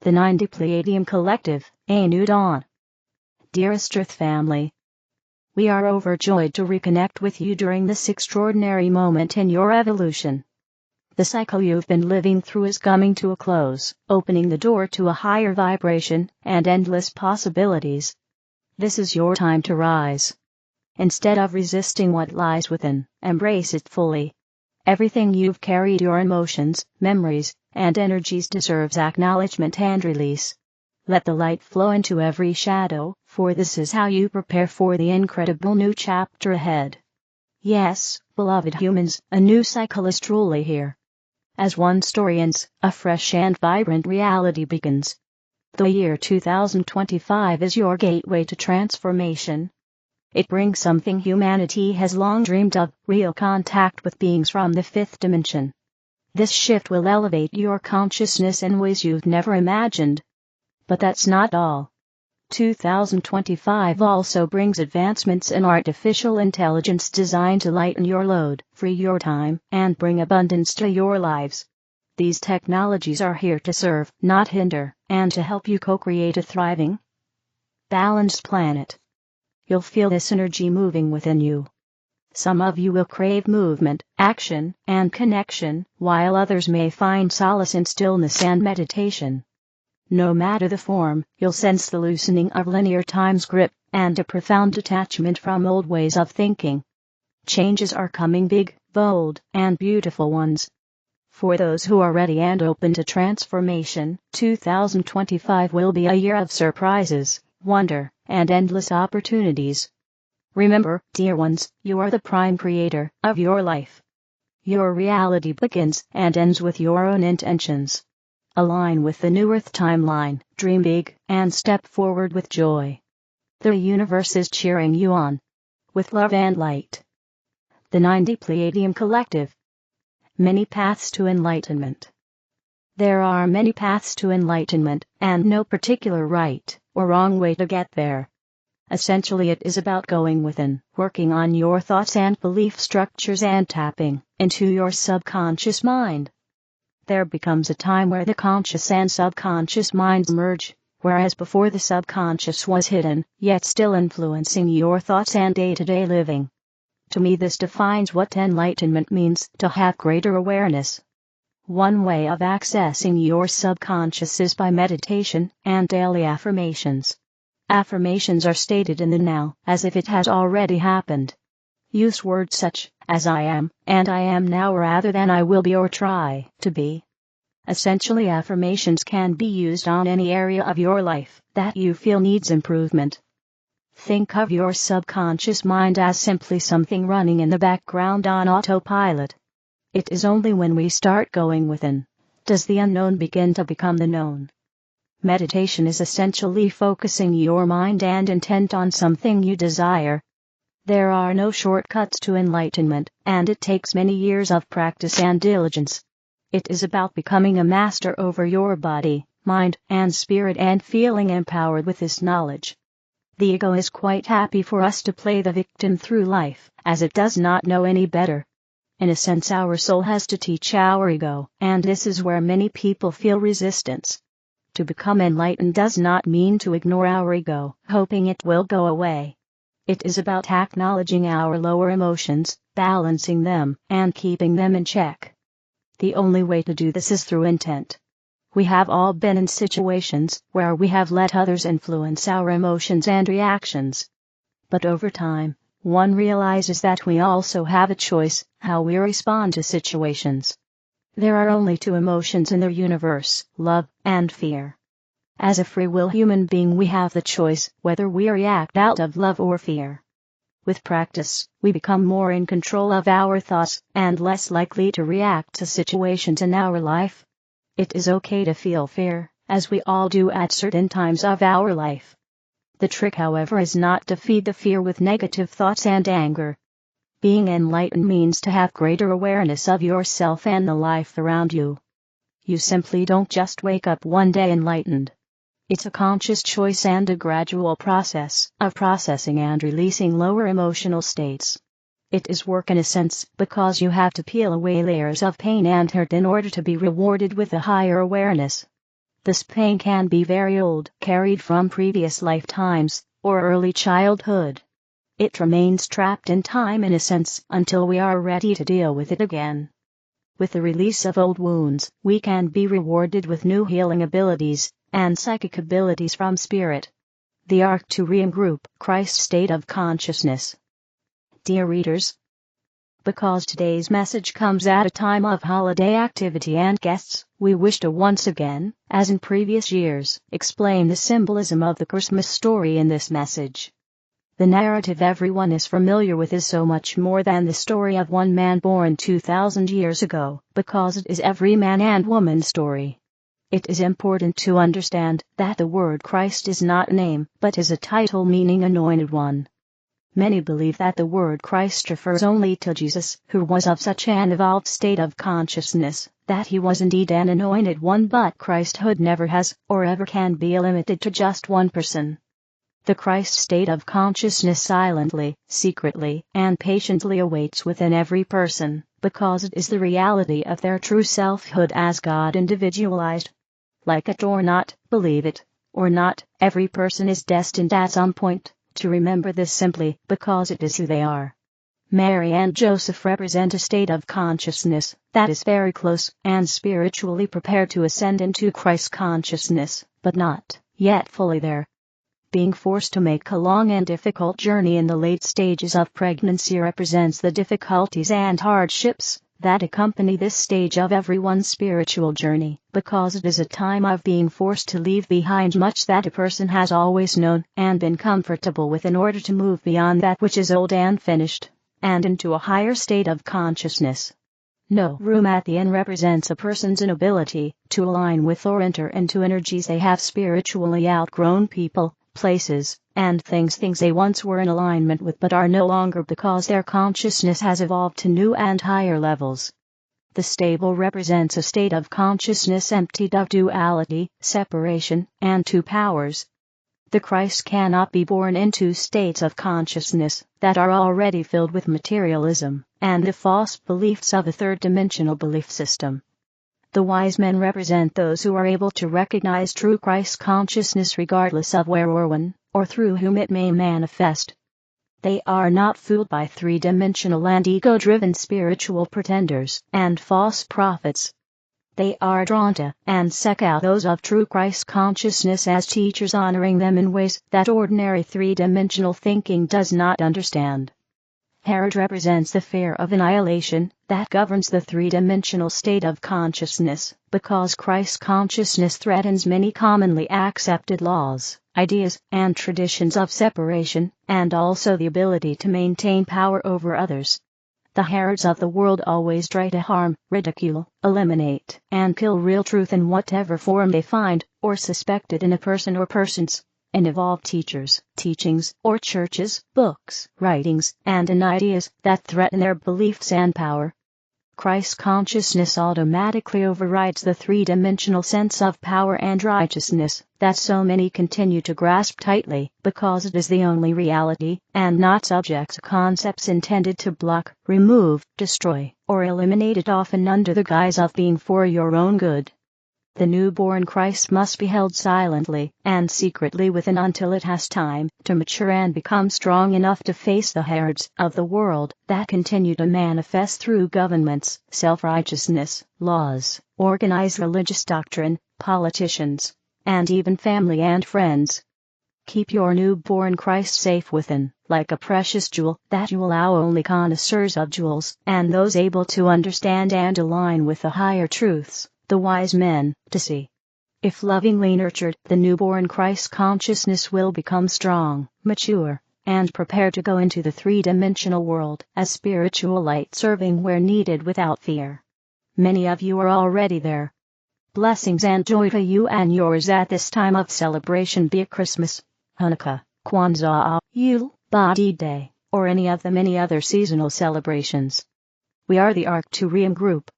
The 90 Pleiadian Collective, A New Dawn. Dearest Earth family, we are overjoyed to reconnect with you during this extraordinary moment in your evolution. The cycle you've been living through is coming to a close, opening the door to a higher vibration and endless possibilities. This is your time to rise. Instead of resisting what lies within, embrace it fully. Everything you've carried, your emotions, memories, and energies, deserves acknowledgement and release. Let the light flow into every shadow, for this is how you prepare for the incredible new chapter ahead. Yes, beloved humans, a new cycle is truly here. As one story ends, a fresh and vibrant reality begins. The year 2025 is your gateway to transformation. It brings something humanity has long dreamed of, real contact with beings from the fifth dimension. This shift will elevate your consciousness in ways you've never imagined. But that's not all. 2025 also brings advancements in artificial intelligence designed to lighten your load, free your time, and bring abundance to your lives. These technologies are here to serve, not hinder, and to help you co-create a thriving, balanced planet. You'll feel this energy moving within you. Some of you will crave movement, action, and connection, while others may find solace in stillness and meditation. No matter the form, you'll sense the loosening of linear time's grip, and a profound detachment from old ways of thinking. Changes are coming, big, bold, and beautiful ones. For those who are ready and open to transformation, 2025 will be a year of surprises, wonder, and endless opportunities. Remember, dear ones, you are the prime creator of your life. Your reality begins and ends with your own intentions. Align with the new Earth timeline, dream big, and step forward with joy. The universe is cheering you on. With love and light. The 90 Pleiadian Collective. Many paths to enlightenment. There are many paths to enlightenment, and no particular right or wrong way to get there. Essentially, it is about going within, working on your thoughts and belief structures, and tapping into your subconscious mind. There becomes a time where the conscious and subconscious minds merge, whereas before the subconscious was hidden, yet still influencing your thoughts and day-to-day living. To me, this defines what enlightenment means: to have greater awareness. One way of accessing your subconscious is by meditation and daily affirmations. Affirmations are stated in the now, as if it has already happened. Use words such as I am, and I am now, rather than I will be or try to be. Essentially, affirmations can be used on any area of your life that you feel needs improvement. Think of your subconscious mind as simply something running in the background on autopilot. It is only when we start going within does the unknown begin to become the known. Meditation is essentially focusing your mind and intent on something you desire. There are no shortcuts to enlightenment, and it takes many years of practice and diligence. It is about becoming a master over your body, mind, and spirit, and feeling empowered with this knowledge. The ego is quite happy for us to play the victim through life, as it does not know any better. In a sense, our soul has to teach our ego, and this is where many people feel resistance. To become enlightened does not mean to ignore our ego, hoping it will go away. It is about acknowledging our lower emotions, balancing them, and keeping them in check. The only way to do this is through intent. We have all been in situations where we have let others influence our emotions and reactions. But over time, one realizes that we also have a choice how we respond to situations. There are only two emotions in the universe: love and fear. As a free will human being, we have the choice whether we react out of love or fear. With practice, we become more in control of our thoughts and less likely to react to situations in our life. It is okay to feel fear, as we all do at certain times of our life. The trick, however, is not to feed the fear with negative thoughts and anger. Being enlightened means to have greater awareness of yourself and the life around you. You simply don't just wake up one day enlightened. It's a conscious choice and a gradual process of processing and releasing lower emotional states. It is work in a sense, because you have to peel away layers of pain and hurt in order to be rewarded with a higher awareness. This pain can be very old, carried from previous lifetimes, or early childhood. It remains trapped in time in a sense until we are ready to deal with it again. With the release of old wounds, we can be rewarded with new healing abilities, and psychic abilities from spirit. The Arcturian group, Christ's state of consciousness. Dear readers, because today's message comes at a time of holiday activity and guests, we wish to once again, as in previous years, explain the symbolism of the Christmas story in this message. The narrative everyone is familiar with is so much more than the story of one man born 2,000 years ago, because it is every man and woman's story. It is important to understand that the word Christ is not a name, but is a title meaning anointed one. Many believe that the word Christ refers only to Jesus, who was of such an evolved state of consciousness, that he was indeed an anointed one, but Christhood never has, or ever can be limited to just one person. The Christ state of consciousness silently, secretly, and patiently awaits within every person, because it is the reality of their true selfhood as God individualized. Like it or not, believe it or not, every person is destined at some point to remember this simply because it is who they are. Mary and Joseph represent a state of consciousness that is very close and spiritually prepared to ascend into Christ's consciousness, but not yet fully there. Being forced to make a long and difficult journey in the late stages of pregnancy represents the difficulties and hardships that accompany this stage of everyone's spiritual journey, because it is a time of being forced to leave behind much that a person has always known and been comfortable with in order to move beyond that which is old and finished, and into a higher state of consciousness. No room at the end represents a person's inability to align with or enter into energies they have spiritually outgrown, people, places, and things they once were in alignment with but are no longer because their consciousness has evolved to new and higher levels. The stable represents a state of consciousness emptied of duality, separation, and two powers. The Christ cannot be born into states of consciousness that are already filled with materialism and the false beliefs of a third-dimensional belief system. The wise men represent those who are able to recognize true Christ consciousness regardless of where or when, or through whom it may manifest. They are not fooled by three-dimensional and ego-driven spiritual pretenders and false prophets. They are drawn to and seek out those of true Christ consciousness as teachers, honoring them in ways that ordinary three-dimensional thinking does not understand. Herod represents the fear of annihilation that governs the three-dimensional state of consciousness, because Christ's consciousness threatens many commonly accepted laws, ideas, and traditions of separation, and also the ability to maintain power over others. The Herods of the world always try to harm, ridicule, eliminate, and kill real truth in whatever form they find, or suspect it in a person or persons. In evolved teachers, teachings, or churches, books, writings, and in ideas that threaten their beliefs and power. Christ's consciousness automatically overrides the three-dimensional sense of power and righteousness that so many continue to grasp tightly, because it is the only reality, and not subject to concepts intended to block, remove, destroy, or eliminate it, often under the guise of being for your own good. The newborn Christ must be held silently and secretly within until it has time to mature and become strong enough to face the Herods of the world that continue to manifest through governments, self-righteousness, laws, organized religious doctrine, politicians, and even family and friends. Keep your newborn Christ safe within, like a precious jewel that you allow only connoisseurs of jewels and those able to understand and align with the higher truths, the wise men, to see. If lovingly nurtured, the newborn Christ consciousness will become strong, mature, and prepared to go into the three-dimensional world as spiritual light, serving where needed without fear. Many of you are already there. Blessings and joy to you and yours at this time of celebration, be it Christmas, Hanukkah, Kwanzaa, Yule, Badi Day, or any of the many other seasonal celebrations. We are the Arcturian group,